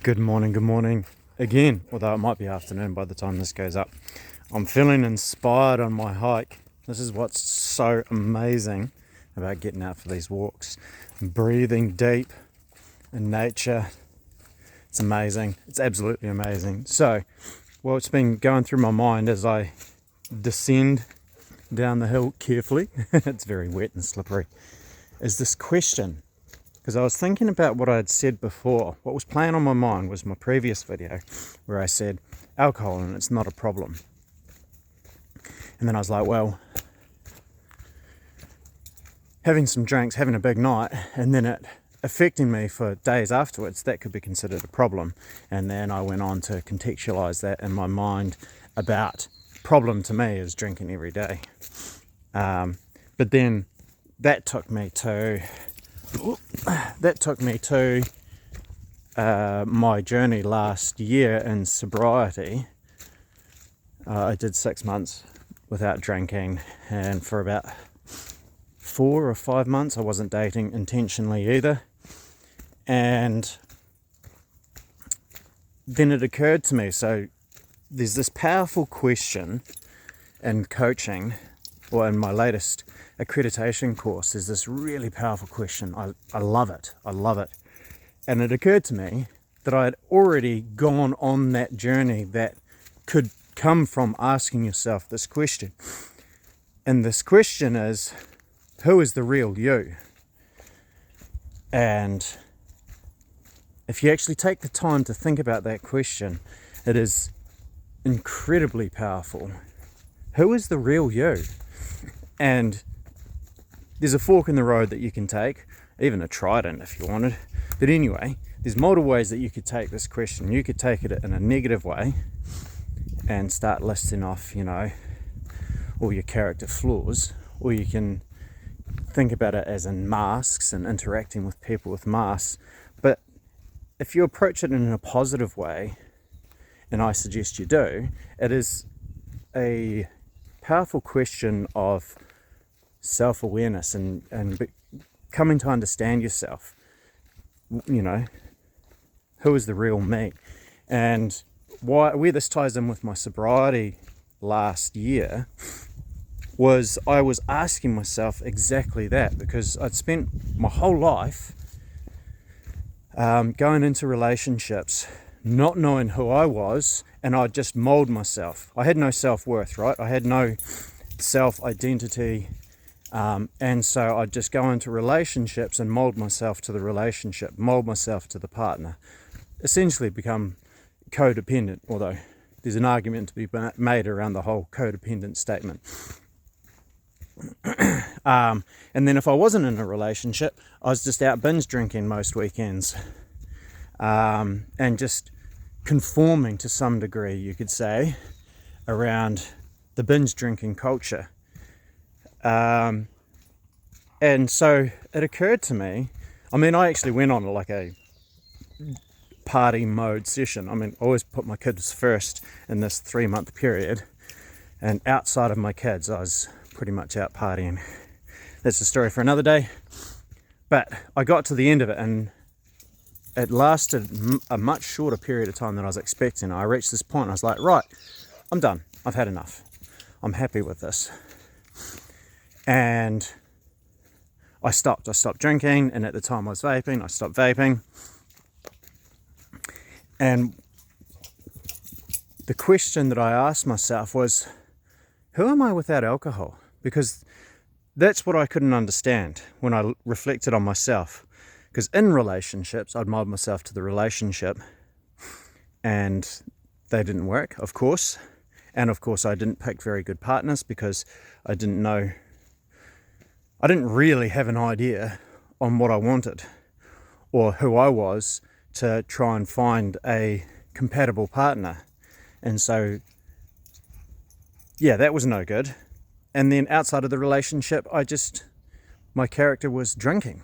Good morning again, although it might be afternoon by the time this goes up. I'm feeling inspired on my hike. This is what's so amazing about getting out for these walks. Breathing deep in nature. It's amazing. It's absolutely amazing. So, what's been going through my mind as I descend down the hill carefully, it's very wet and slippery, is this question. Because I was thinking about what I had said before. What was playing on my mind was my previous video where I said alcohol and it's not a problem. And then I was like, well, having some drinks, having a big night, and then it affecting me for days afterwards, that could be considered a problem. And then I went on to contextualize that in my mind about problem to me is drinking every day. But then that took me to my journey last year in sobriety. I did 6 months without drinking, and for about 4 or 5 months I wasn't dating intentionally either. And then it occurred to me, so there's this powerful question in coaching, or in my latest accreditation course, is this really powerful question. I love it. And it occurred to me that I had already gone on that journey that could come from asking yourself this question. And this question is, who is the real you? And if you actually take the time to think about that question, it is incredibly powerful. Who is the real you? And there's a fork in the road that you can take, even a trident if you wanted. But anyway, there's multiple ways that you could take this question. You could take it in a negative way and start listing off, all your character flaws, or you can think about it as in masks and interacting with people with masks. But if you approach it in a positive way, and I suggest you do, it is a powerful question of self-awareness and coming to understand yourself. Who is the real me? And where this ties in with my sobriety last year was I was asking myself exactly that, because I'd spent my whole life going into relationships not knowing who I was, and I'd just mold myself. I had no self-worth, right? I had no self-identity. And so I'd just go into relationships and mold myself to the relationship, mold myself to the partner, essentially become codependent, although there's an argument to be made around the whole codependent statement. And then if I wasn't in a relationship, I was just out binge drinking most weekends, and just conforming to some degree, you could say, around the binge drinking culture. And so it occurred to me, I actually went on like a party mode session. I always put my kids first in this 3-month period, and outside of my kids, I was pretty much out partying. That's a story for another day. But I got to the end of it, and it lasted a much shorter period of time than I was expecting. I reached this point, and I was like, right, I'm done. I've had enough. I'm happy with this. And I stopped drinking, and at the time I was vaping. I stopped vaping. And the question that I asked myself was, who am I without alcohol? Because that's what I couldn't understand when I reflected on myself. Because in relationships, I'd mold myself to the relationship, and they didn't work, of course. And of course, I didn't pick very good partners because I didn't really have an idea on what I wanted or who I was to try and find a compatible partner. And so, yeah, that was no good. And then outside of the relationship, my character was drinking.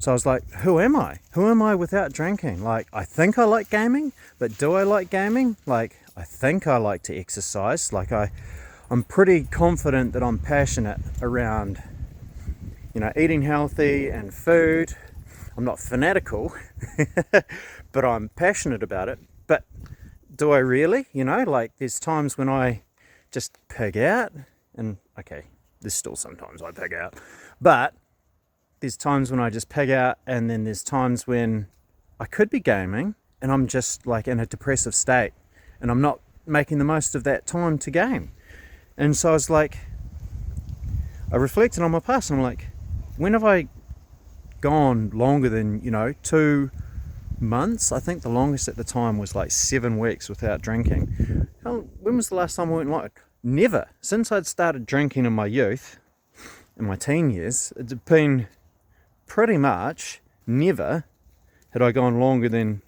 So I was like, who am I? Who am I without drinking? I think I like gaming, but do I like gaming? I think I like to exercise. I'm pretty confident that I'm passionate around, eating healthy and food. I'm not fanatical, but I'm passionate about it. But do I really? You know, like there's times when I just pig out, and okay, there's still sometimes I pig out, but there's times when I just pig out, and then there's times when I could be gaming and I'm just like in a depressive state and I'm not making the most of that time to game. And so I was like, I reflected on my past and I'm like, when have I gone longer than, 2 months? I think the longest at the time was like 7 weeks without drinking. When was the last time I went like? Never. Since I'd started drinking in my youth, in my teen years, it's been pretty much never had I gone longer than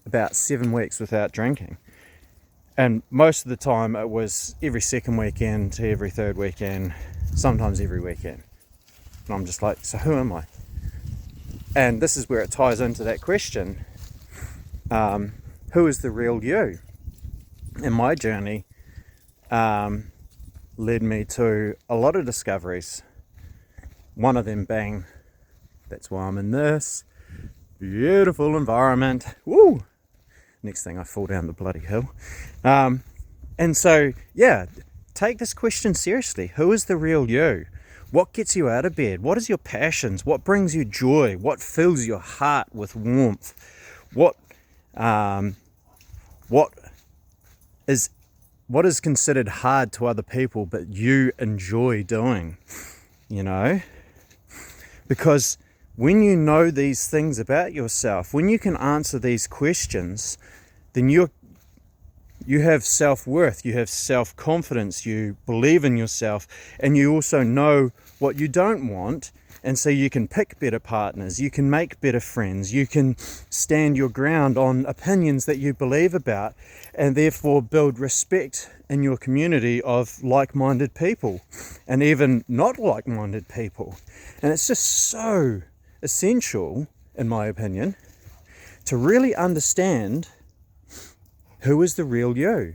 about 7 weeks without drinking. And most of the time it was every second weekend to every third weekend, sometimes every weekend. And I'm just like, so who am I? And this is where it ties into that question. Who is the real you? And my journey led me to a lot of discoveries. One of them being, that's why I'm in this beautiful environment. Woo! Next thing I fall down the bloody hill. And so, yeah, take this question seriously. Who is the real you? What gets you out of bed? What is your passions? What brings you joy? What fills your heart with warmth? What is considered hard to other people but you enjoy doing? Because when you know these things about yourself, when you can answer these questions, then you have self-worth, you have self-confidence, you believe in yourself, and you also know what you don't want, and so you can pick better partners, you can make better friends, you can stand your ground on opinions that you believe about, and therefore build respect in your community of like-minded people, and even not like-minded people. And it's just so essential, in my opinion, to really understand who is the real you.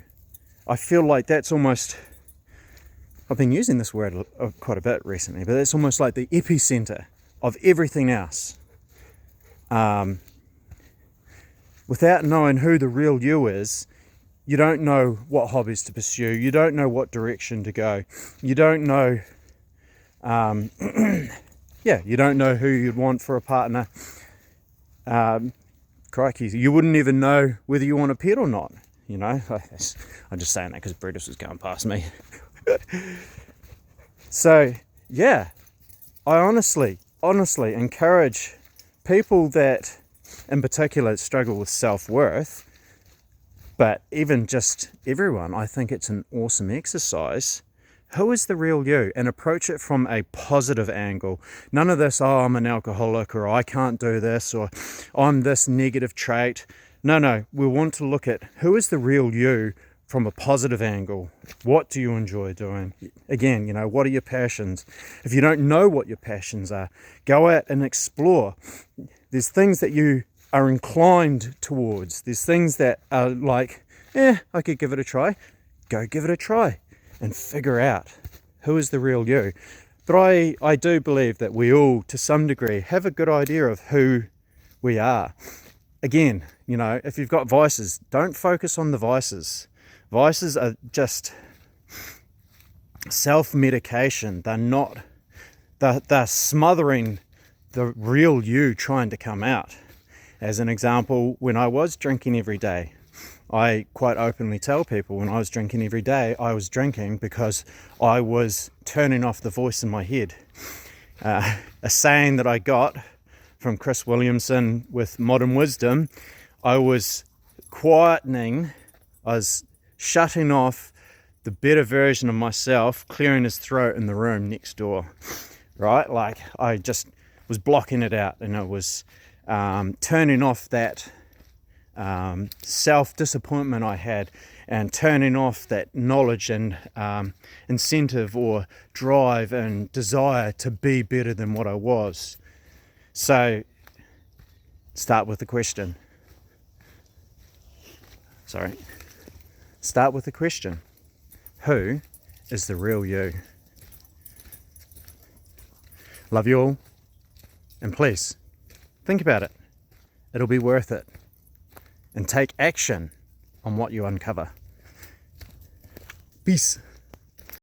I feel like that's almost, I've been using this word quite a bit recently, but it's almost like the epicenter of everything else. Without knowing who the real you is, you don't know what hobbies to pursue, you don't know what direction to go, you don't know, you don't know who you'd want for a partner. Crikey, you wouldn't even know whether you want a pet or not, I'm just saying that because Brutus was going past me. So, yeah, I honestly encourage people that, in particular, struggle with self-worth, but even just everyone, I think it's an awesome exercise. Who is the real you? And approach it from a positive angle. None of this, I'm an alcoholic, or I can't do this, or I'm this negative trait. No, we want to look at who is the real you from a positive angle. What do you enjoy doing? Again, what are your passions? If you don't know what your passions are, go out and explore. There's things that you are inclined towards. There's things that are like, I could give it a try. Go give it a try and figure out who is the real you. But I do believe that we all, to some degree, have a good idea of who we are. Again, if you've got vices, don't focus on the vices. Vices are just self-medication. They're smothering the real you trying to come out. As an example, when I was drinking every day, I quite openly tell people when I was drinking every day, I was drinking because I was turning off the voice in my head. A saying that I got from Chris Williamson with Modern Wisdom, I was quietening, I was shutting off the better version of myself, clearing his throat in the room next door, right? Like I just was blocking it out, and it was turning off that self-disappointment I had, and turning off that knowledge and incentive or drive and desire to be better than what I was. So start with the question. Start with the question. Who is the real you? Love you all, and please Think about it. It'll be worth it. And take action on what you uncover. Peace.